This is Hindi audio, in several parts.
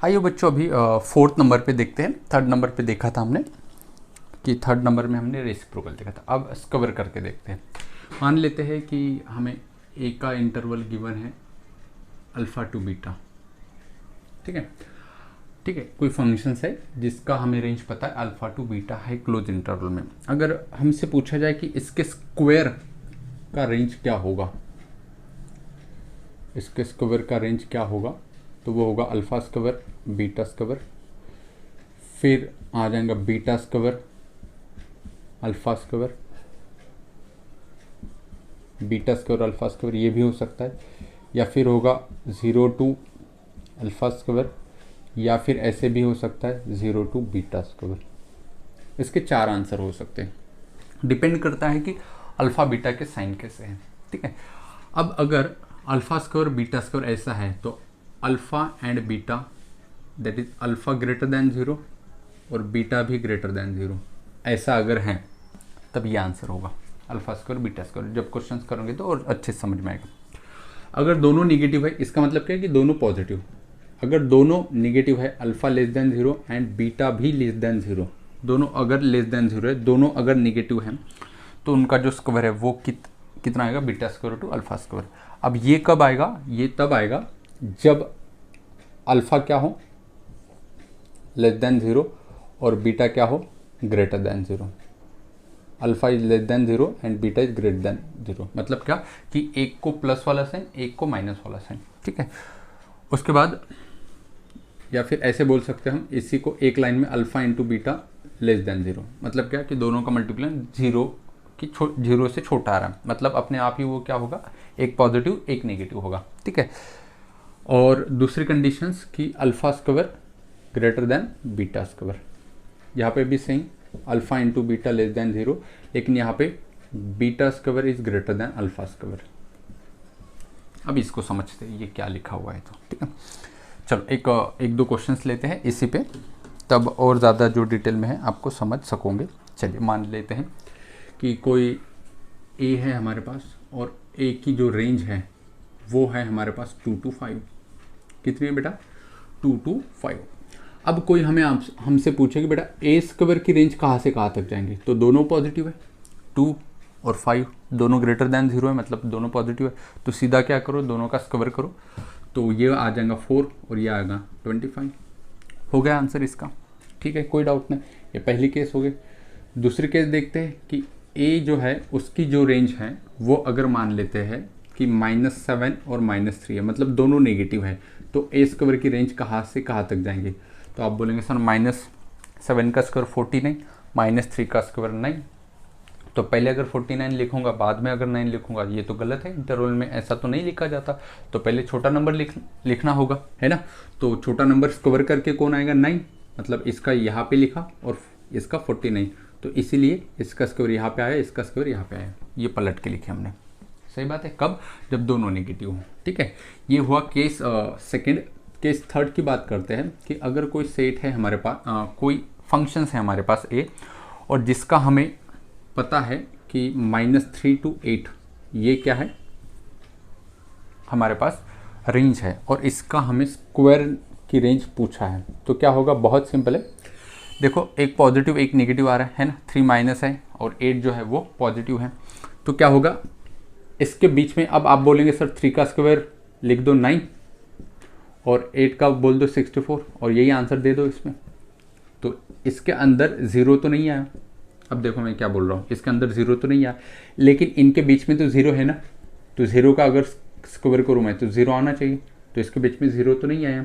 आइए बच्चों, अभी फोर्थ नंबर पे देखते हैं। थर्ड नंबर पे देखा था हमने कि थर्ड नंबर में हमने रेसिप्रोकल देखा था। अब कवर करके देखते हैं। मान लेते हैं कि हमें ए का इंटरवल गिवन है अल्फ़ा टू बीटा, ठीक है। ठीक है, कोई फंक्शंस है जिसका हमें रेंज पता है अल्फ़ा टू बीटा है क्लोज इंटरवल में। अगर हमसे पूछा जाए कि इसके स्क्वायर का रेंज क्या होगा, इसके स्क्वायर का रेंज क्या होगा, तो वो होगा अल्फ़ा स्क्वायर बीटा स्क्वायर, फिर आ जाएगा beta square alpha square, beta square alpha square, ये भी हो सकता है। या फिर होगा 0 टू अल्फ़ा स्क्वायर, या फिर ऐसे भी हो सकता है 0 टू बीटा स्क्वायर। इसके 4 आंसर हो सकते हैं, डिपेंड करता है कि अल्फ़ा बीटा के साइन कैसे हैं, ठीक है। अब अगर अल्फ़ा स्क्वायर बीटा स्क्वायर ऐसा है तो alpha and beta that is alpha greater than 0 और बीटा भी ग्रेटर दैन 0, ऐसा अगर है तब ये आंसर होगा अल्फ़ा स्क्वायर बीटा स्क्वायर। जब क्वेश्चन करोगे तो और अच्छे से समझ में आएगा। अगर दोनों निगेटिव है, इसका मतलब क्या है कि दोनों पॉजिटिव। अगर दोनों निगेटिव है, alpha less than 0 and beta भी लेस देन 0, दोनों अगर लेस देन 0 है, दोनों अगर निगेटिव है, तो उनका जो स्क्वायर है वो कितना आएगा, beta square to alpha square. अब ये कब आएगा, ये तब आएगा जब अल्फ़ा क्या हो, लेस देन 0 और बीटा क्या हो, greater than 0। Alpha is less than 0 and beta is greater than 0। मतलब क्या कि एक को प्लस वाला साइन, एक को माइनस वाला साइन, ठीक है। उसके बाद या फिर ऐसे बोल सकते हैं हम इसी को एक लाइन में, alpha into beta less than 0। मतलब क्या कि दोनों का मल्टीप्लाई 0 से छोटा आ रहा है, मतलब अपने आप ही वो क्या होगा, एक पॉजिटिव एक नेगेटिव होगा, ठीक है। और दूसरी कंडीशंस कि alpha square greater than beta square, यहाँ पे भी same alpha into beta less than 0, लेकिन यहाँ पे beta square is greater than alpha square. अब इसको समझते हैं ये क्या लिखा हुआ है, तो ठीक है। चलो एक दो क्वेश्चंस लेते हैं इसी पे, तब और ज़्यादा जो डिटेल में है आपको समझ सकोगे। चलिए मान लेते हैं कि कोई ए है हमारे पास, और ए की जो रेंज है वो है हमारे पास 2 to 5। कितनी है बेटा, 2 to 5। अब कोई हमसे पूछे कि बेटा ए स्क्वायर की रेंज कहाँ से कहाँ तक जाएंगे, तो दोनों पॉजिटिव है, 2 और 5 दोनों ग्रेटर दैन 0 है, मतलब दोनों पॉजिटिव है। तो सीधा क्या करो, दोनों का स्क्वायर करो, तो ये आ जाएगा 4 और ये आएगा 25। हो गया आंसर इसका, ठीक है, कोई डाउट नहीं। ये पहली केस हो गई। दूसरी केस देखते हैं कि ए जो है उसकी जो रेंज है वो अगर मान लेते हैं कि -7 और -3 है, मतलब दोनों नेगेटिव है, तो ए स्क्वायर की रेंज कहाँ से कहाँ तक जाएंगे। तो आप बोलेंगे सर -7 का स्क्वायर 49, -3 का स्क्वायर 9। तो पहले अगर 49 लिखूंगा, बाद में अगर 9 लिखूंगा, ये तो गलत है, इंटरवल में ऐसा तो नहीं लिखा जाता। तो पहले छोटा नंबर लिखना होगा, है ना। तो छोटा नंबर स्क्वायर करके कौन आएगा, 9, मतलब इसका यहाँ पे लिखा और इसका 49, तो इसीलिए इसका स्क्वायर यहाँ पे आया, इसका स्क्वायर यहाँ पे आया, ये पलट के लिखे हमने। सही बात है, कब, जब दोनों नेगेटिव हो, ठीक है। ये हुआ केस सेकेंड। केस थर्ड की बात करते हैं कि अगर कोई सेट है हमारे पास, कोई फंक्शंस है हमारे पास ए, और जिसका हमें पता है कि -3 to 8 ये क्या है, हमारे पास रेंज है, और इसका हमें स्क्वायर की रेंज पूछा है। तो क्या होगा, बहुत सिंपल है। देखो एक पॉजिटिव एक नेगेटिव आ रहा है ना, 3 माइनस है और 8 जो है वो पॉजिटिव है। तो क्या होगा, इसके बीच में अब आप बोलेंगे सर 3 का स्क्वायर लिख दो 9 और 8 का बोल दो 64 और यही आंसर दे दो इसमें। तो इसके अंदर 0 तो नहीं आया। अब देखो मैं क्या बोल रहा हूँ, इसके अंदर 0 तो नहीं आया, लेकिन इनके बीच में तो 0 है ना, तो 0 का अगर स्क्वायर करूँ मैं तो 0 आना चाहिए, तो इसके बीच में 0 तो नहीं आया,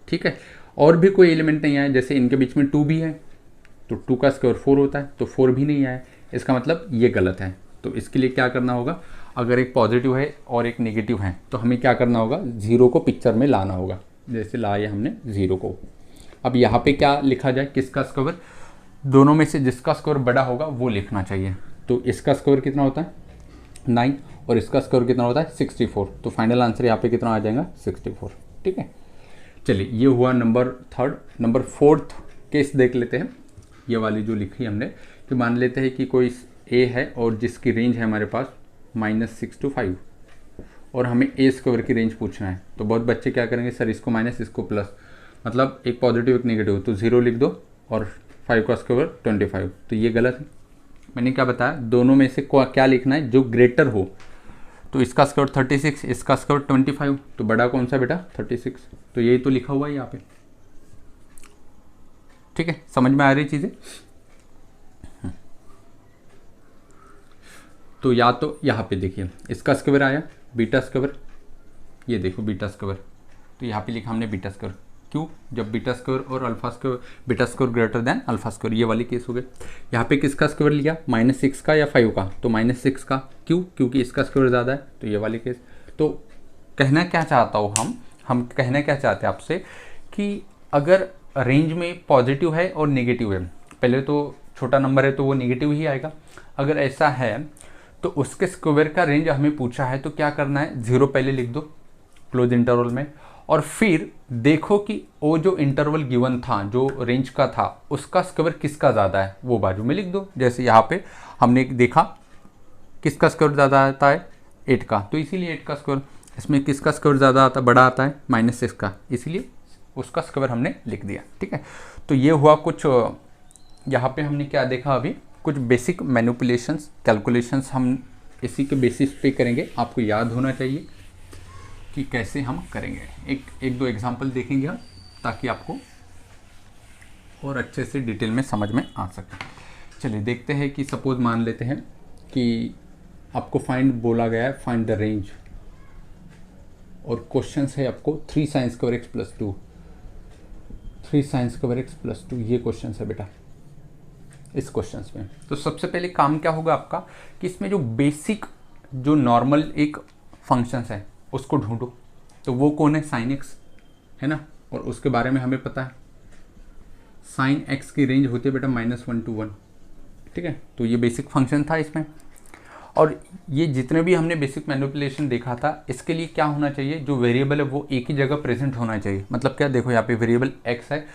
ठीक है। और भी कोई एलिमेंट नहीं आया, जैसे इनके बीच में 2 भी है, तो 2 का स्क्वायर 4 होता है, तो 4 भी नहीं आया, इसका मतलब ये गलत है। तो इसके लिए क्या करना होगा, अगर एक पॉजिटिव है और एक नेगेटिव है तो हमें क्या करना होगा, 0 को पिक्चर में लाना होगा, जैसे लाया हमने 0 को। अब यहाँ पे क्या लिखा जाए, किसका स्क्वायर, दोनों में से जिसका स्क्वायर बड़ा होगा वो लिखना चाहिए। तो इसका स्क्वायर कितना होता है 9 और इसका स्क्वायर कितना होता है 64। तो फाइनल आंसर यहाँ पे कितना आ जाएगा 64, ठीक है। चलिए ये हुआ number third. Number fourth case देख लेते हैं, ये वाली जो लिखी हमने, कि मान लेते हैं कि कोई ए है और जिसकी रेंज है हमारे पास -6 to 5, और हमें ए स्क्वायर की रेंज पूछना है। तो बहुत बच्चे क्या करेंगे, सर इसको माइनस इसको प्लस, मतलब एक पॉजिटिव एक नेगेटिव, तो 0 लिख दो और 5 का स्क्वायर 25, तो ये गलत है। मैंने क्या बताया, दोनों में से क्या लिखना है जो ग्रेटर हो, तो इसका स्क्वायर 36, इसका स्क्वायर 25, तो बड़ा कौन सा बेटा 36, तो यही तो लिखा हुआ है यहाँ पे। ठीक है, समझ में आ रही चीज़ें। तो या तो यहाँ पे देखिए इसका स्क्वायर आया बीटा स्क्वायर, ये देखो बीटा स्क्वायर, तो यहाँ पे लिखा हमने बीटा स्क्वायर, क्यों, जब बीटा स्क्वायर और alpha square, beta square greater than alpha square, ये वाली केस हो गए। यहाँ पे किसका स्क्वायर लिया, -6 का या 5 का, तो -6 का, क्यों, क्योंकि इसका स्क्वायर ज़्यादा है, तो ये वाली केस। तो कहना क्या चाहता हूँ हम कहना क्या चाहते हैं आपसे कि अगर रेंज में पॉजिटिव है और नेगेटिव है, पहले तो छोटा नंबर है तो वो नेगेटिव ही आएगा, अगर ऐसा है तो उसके स्क्वायर का रेंज हमें पूछा है, तो क्या करना है, 0 पहले लिख दो क्लोज इंटरवल में, और फिर देखो कि वो जो इंटरवल गिवन था, जो रेंज का था, उसका स्क्वायर किसका ज़्यादा है वो बाजू में लिख दो। जैसे यहाँ पे हमने देखा किसका स्क्वायर ज़्यादा आता है, 8 का, तो इसीलिए 8 का स्क्वायर, इसमें किसका स्क्वायर ज़्यादा आता बड़ा आता है, -6 का, इसीलिए उसका स्क्वायर हमने लिख दिया। ठीक है, तो ये हुआ कुछ, यहाँ पे हमने क्या देखा, अभी कुछ बेसिक मैनिपुलेशंस कैलकुलेशंस हम इसी के बेसिस पे करेंगे, आपको याद होना चाहिए कि कैसे हम करेंगे। एक दो एग्जांपल देखेंगे हम, ताकि आपको और अच्छे से डिटेल में समझ में आ सके। चलिए देखते हैं कि सपोज मान लेते हैं कि आपको फाइंड बोला गया है, फाइंड द रेंज, और क्वेश्चन है आपको 3 sin square x + 2, 3 sin square x + 2, ये क्वेश्चन है बेटा इस क्वेश्चन में। तो सबसे पहले काम क्या होगा आपका कि इसमें जो बेसिक जो नॉर्मल एक फंक्शन है उसको ढूंढो, तो वो कौन है, sin x है ना, और उसके बारे में हमें पता है sin x की रेंज होती है बेटा -1 to 1। ठीक है, तो ये बेसिक फंक्शन था इसमें, और ये जितने भी हमने बेसिक मैनिपुलेशन देखा था, इसके लिए क्या होना चाहिए, जो वेरिएबल है वो एक ही जगह प्रेजेंट होना चाहिए। मतलब क्या, देखो यहाँ पे वेरिएबल x है,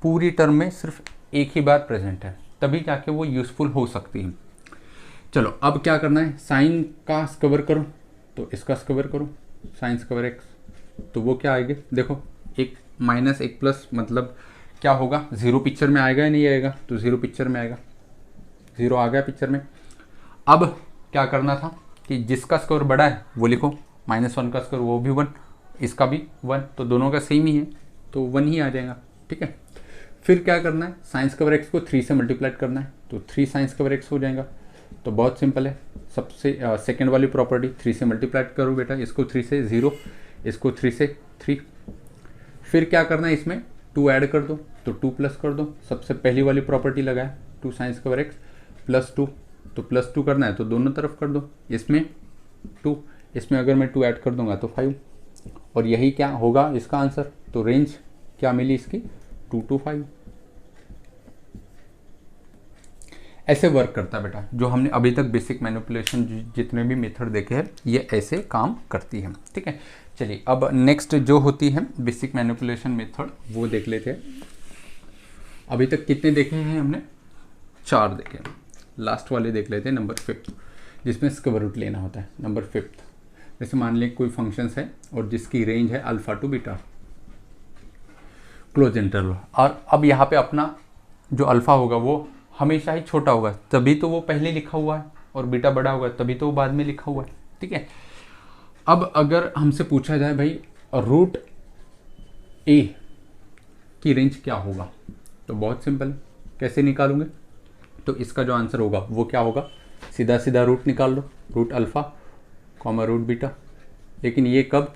पूरी टर्म में सिर्फ एक ही बार प्रेजेंट है, तभी जाके वो यूजफुल हो सकती है। चलो अब क्या करना है, साइन का स्क्वायर करो, तो इसका स्क्वायर करो, sin स्क्वायर x, तो वो क्या आएगा, देखो एक माइनस एक प्लस, मतलब क्या होगा, 0 पिक्चर में आएगा या नहीं आएगा, तो 0 पिक्चर में आएगा, 0 आ गया पिक्चर में। अब क्या करना था कि जिसका स्क्वायर बड़ा है वो लिखो, -1 का स्क्वायर वो भी 1, इसका भी 1, तो दोनों का सेम ही है, तो 1 ही आ जाएगा। ठीक है, फिर क्या करना है, sin स्क्वायर x को 3 से मल्टीप्लाई करना है, तो 3 sin स्क्वायर x हो जाएगा। तो बहुत सिंपल है, सबसे सेकेंड वाली प्रॉपर्टी 3 से मल्टीप्लाई करो बेटा, इसको 3 से 0, इसको 3 से 3, फिर क्या करना है, इसमें 2 ऐड कर दो, तो 2 प्लस कर दो, सबसे पहली वाली प्रॉपर्टी लगाए 2 sin स्क्वायर x + 2, तो +2 करना है तो दोनों तरफ कर दो, इसमें 2, इसमें अगर मैं 2 ऐड कर दूंगा तो 5, और यही क्या होगा इसका आंसर। तो रेंज क्या मिली इसकी, 2 to 5। ऐसे वर्क करता है बेटा, जो हमने अभी तक बेसिक मैनिपुलेशन जितने भी मेथड देखे हैं ये ऐसे काम करती है। ठीक है, चलिए अब नेक्स्ट जो होती है बेसिक मैनिपुलेशन मेथड वो देख लेते हैं। अभी तक कितने देखे हैं हमने, 4 देखे, लास्ट वाले देख लेते हैं, नंबर 5, जिसमें स्क्वायर रूट लेना होता है। नंबर 5, जैसे मान लें कोई फंक्शंस है और जिसकी रेंज है alpha two beta, close interval, और अब यहाँ पे अपना जो अल्फा होगा वो हमेशा ही छोटा होगा, तभी तो वो पहले लिखा हुआ है, और बीटा बड़ा होगा तभी तो वो बाद में लिखा हुआ है। ठीक है, अब अगर हमसे पूछा जाए भाई रूट ए की रेंज क्या होगा, तो बहुत सिंपल, कैसे निकालूंगे, तो इसका जो आंसर होगा वो क्या होगा, सीधा सीधा रूट निकाल लो, root alpha comma root beta, लेकिन ये कब,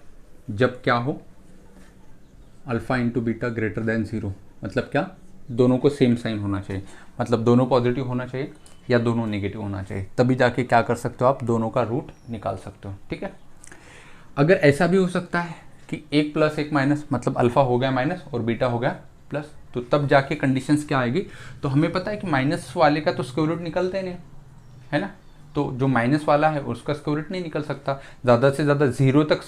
जब क्या हो, alpha into beta greater than 0, मतलब क्या, दोनों को सेम साइन होना चाहिए, मतलब दोनों पॉजिटिव होना चाहिए या दोनों नेगेटिव होना चाहिए, तभी जाके क्या कर सकते हो आप, दोनों का रूट निकाल सकते हो। ठीक है, अगर ऐसा भी हो सकता है कि 1 + 1 माइनस, मतलब अल्फा हो गया माइनस और बीटा हो गया प्लस, तो तब जाके कंडीशंस क्या आएगी, तो हमें पता है कि माइनस वाले का तो स्क्वायर रूट निकलता ही नहीं है ना, तो जो माइनस वाला है उसका स्क्वायर रूट नहीं निकल सकता, ज़्यादा से ज़्यादा 0 तक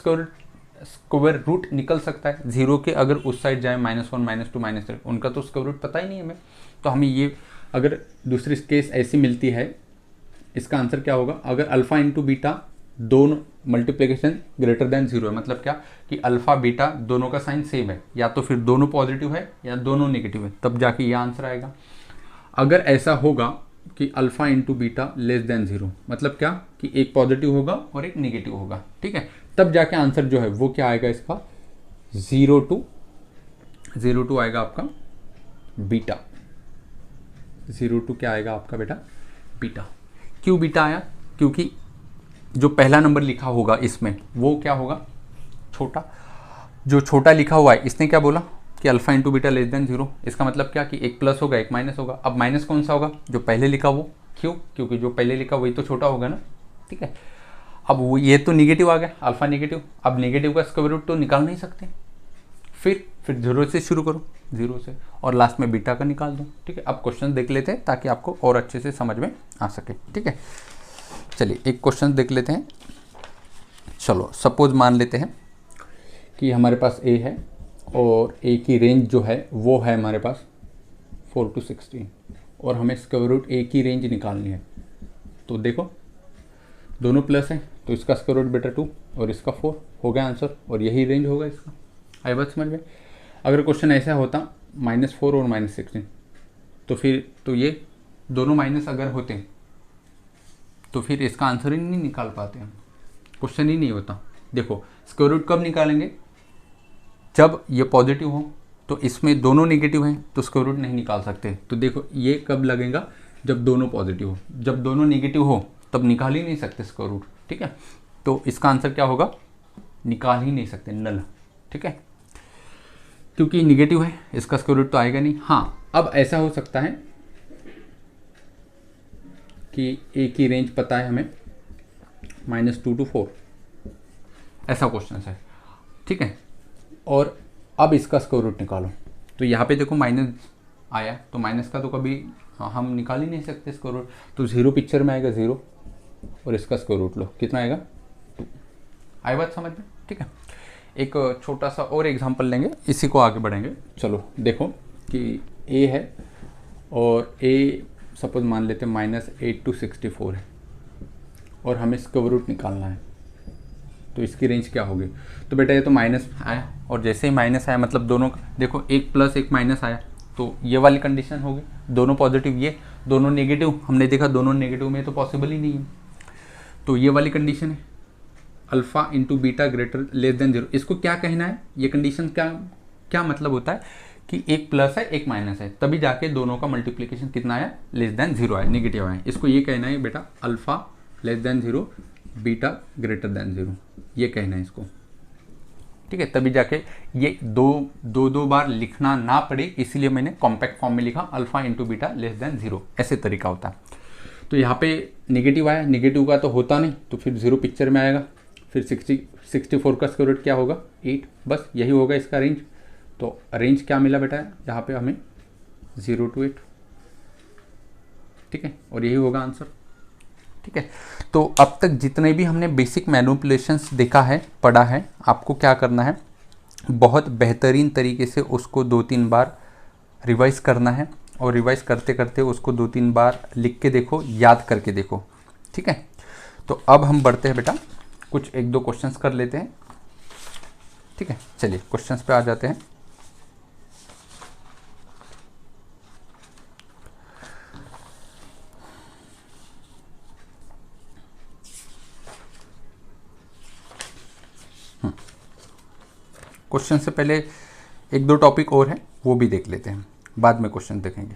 स्क्वायर रूट निकल सकता है, 0 के अगर उस साइड जाए -1 -2 -3, उनका तो स्क्वायर रूट पता ही नहीं है हमें। तो हमें ये अगर दूसरी केस ऐसी मिलती है, इसका आंसर क्या होगा, अगर अल्फा इंटू बीटा दोनों मल्टीप्लिकेशन ग्रेटर देन 0 है, मतलब क्या कि अल्फ़ा बीटा दोनों का साइन सेम है, या तो फिर दोनों पॉजिटिव है या दोनों नेगेटिव है, तब जाके ये आंसर आएगा। अगर ऐसा होगा कि alpha into beta less than 0, मतलब क्या कि एक पॉजिटिव होगा और एक नेगेटिव होगा, ठीक है, तब जाके आंसर जो है वो क्या आएगा इसका 0 टू आएगा आपका बीटा। 0 टू क्या आएगा आपका बेटा बीटा। क्यों बीटा आया? क्योंकि जो पहला नंबर लिखा होगा इसमें वो क्या होगा छोटा, जो छोटा लिखा हुआ है इसने क्या बोला कि alpha into beta less than 0, इसका मतलब क्या कि एक प्लस होगा एक माइनस होगा। अब माइनस कौन सा होगा? जो पहले लिखा वो। क्यों? क्योंकि जो पहले लिखा वही तो छोटा होगा ना, ठीक है। अब वो ये तो निगेटिव आ गया, अल्फा निगेटिव, अब निगेटिव का स्क्वायर रूट तो निकाल नहीं सकते, फिर 0 से शुरू करो, 0 से, और लास्ट में बीटा का निकाल दो, ठीक है। अब क्वेश्चन देख लेते हैं ताकि आपको और अच्छे से समझ में आ सके, ठीक है। चलिए एक क्वेश्चन देख लेते हैं। चलो सपोज मान लेते हैं कि हमारे पास ए है और ए की रेंज जो है वो है हमारे पास 4 to 16 और हमें स्क्वायर रूट ए की रेंज निकालनी है। तो देखो दोनों प्लस हैं तो इसका स्क्वायर रूट बेटा 2 और इसका 4 हो गया आंसर, और यही रेंज होगा इसका। आई बात समझ में? अगर क्वेश्चन ऐसा होता -4 और -16 तो फिर तो ये दोनों माइनस अगर होते तो फिर इसका आंसर ही नहीं निकाल पाते हम, क्वेश्चन ही नहीं होता। देखो स्क्वायर रूट कब निकालेंगे? जब ये पॉजिटिव हो, तो इसमें दोनों नेगेटिव हैं तो स्क्वायर रूट नहीं निकाल सकते। तो देखो ये कब लगेगा? जब दोनों पॉजिटिव हो। जब दोनों नेगेटिव हो तब निकाल ही नहीं सकते स्क्वायर रूट, ठीक है। तो इसका आंसर क्या होगा? निकाल ही नहीं सकते, नल, ठीक है, क्योंकि नेगेटिव है, इसका स्क्वायर रूट तो आएगा नहीं। हाँ अब ऐसा हो सकता है कि ए की रेंज पता है हमें -2 to 4, ऐसा क्वेश्चन है, ठीक है, और अब इसका स्क्वायर रूट निकालो। तो यहाँ पे देखो माइनस आया, तो माइनस का तो कभी हम निकाल ही नहीं सकते स्क्वायर रूट, तो 0 पिक्चर में आएगा 0 और इसका स्क्वायर रूट लो, कितना आएगा 2। आई बात समझ में? ठीक है। एक छोटा सा और एग्जांपल लेंगे, इसी को आगे बढ़ेंगे। चलो देखो कि ए है और ए सपोज मान लेते हैं -8 to 64 है और हमें स्क्वायर रूट निकालना है, तो इसकी रेंज क्या होगी? तो बेटा ये तो माइनस आया, और जैसे ही माइनस आया मतलब दोनों देखो एक प्लस एक माइनस आया, तो ये वाली कंडीशन होगी, दोनों पॉजिटिव ये दोनों नेगेटिव, हमने देखा दोनों नेगेटिव में तो पॉसिबल ही नहीं है, तो ये वाली कंडीशन है alpha into beta greater less than 0। इसको क्या कहना है? ये कंडीशन क्या मतलब होता है कि एक प्लस है एक माइनस है, तभी जाके दोनों का मल्टीप्लिकेशन कितना आया? लेस देन 0 आया, नेगेटिव आया। इसको ये कहना है बेटा alpha less than 0 beta greater than 0, ये कहना है इसको, ठीक है। तभी जाके ये दो बार लिखना ना पड़े, इसीलिए मैंने कॉम्पैक्ट फॉर्म में लिखा alpha into beta less than 0, ऐसे तरीका होता है। तो यहाँ पे नेगेटिव आया, नेगेटिव का तो होता नहीं, तो फिर 0 पिक्चर में आएगा, फिर 64 का स्क्वायर रूट क्या होगा 8, बस यही होगा इसका रेंज। तो रेंज क्या मिला बेटा यहाँ पे हमें 0 to 8, ठीक है, और यही होगा आंसर, ठीक है। तो अब तक जितने भी हमने बेसिक मैनिपुलेशंस देखा है, पढ़ा है, आपको क्या करना है, बहुत बेहतरीन तरीके से उसको 2-3 बार रिवाइज करना है, और रिवाइज करते करते उसको 2-3 बार लिख के देखो, याद करके देखो, ठीक है। तो अब हम बढ़ते हैं बेटा, कुछ 1-2 क्वेश्चंस कर लेते हैं, ठीक है। चलिए क्वेश्चंस पे आ जाते हैं। क्वेश्चन से पहले 1-2 टॉपिक और हैं, वो भी देख लेते हैं, बाद में क्वेश्चन देखेंगे।